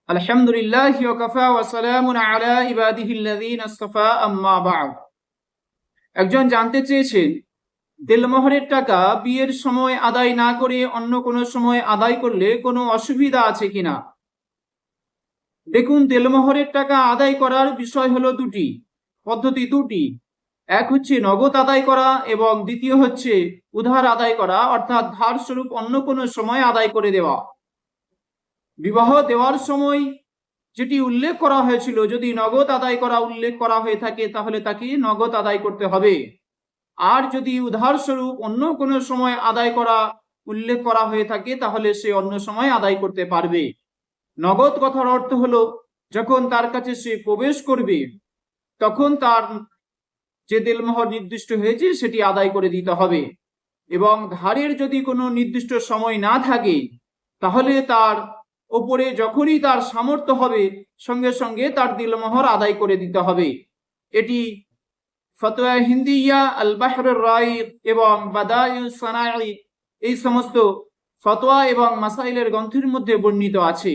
আলহামদুলিল্লাহি ওয়া কাফা ওয়া সালামুন আলা ইবাদিহিল্লাযীনা ইসতাফা আম্মা বা'দ। একজন জানতে চেয়েছেন, দেলমোহরের টাকা বিয়ের সময় আদায় না করে অন্য কোনো সময় আদায় করলে কোনো অসুবিধা আছে কিনা? দেখুন, দেলমোহরের টাকা আদায় করার বিষয় হলো দুটি, পদ্ধতি দুটি। এক হচ্ছে নগদ আদায় করা এবং দ্বিতীয় হচ্ছে উধার আদায় করা, অর্থাৎ ধার স্বরূপ অন্য কোনো সময় আদায় করে দেওয়া। বিবাহ দেওয়ার সময় যেটি উল্লেখ করা হয়েছিল, যদি নগদ আদায় করা উল্লেখ করা হয়ে থাকে তাহলে তাকে নগদ আদায় করতে হবে। আর যদি উধার স্বরূপ অন্য কোনো সময় আদায় করা উল্লেখ করা হয়ে থাকে তাহলে সে অন্য সময় আদায় করতে পারবে। নগদ কথার অর্থ হলো, যখন তার কাছে সে প্রবেশ করবে তখন তার যে দেলমোহর নির্দিষ্ট হয়েছে সেটি আদায় করে দিতে হবে। এবং ধারের যদি কোনো নির্দিষ্ট সময় না থাকে তাহলে তার ওপরে যখনই তার সামর্থ্য হবে সঙ্গে সঙ্গে তার দেলমোহর আদায় করে দিতে হবে। এটি ফতোয়া হিন্দিয়া, আল বাহরুর রাইক এবং বাদায়ুস সানাঈ এই সমস্ত ফতোয়া এবং মাসাইলের গ্রন্থের মধ্যে বর্ণিত আছে।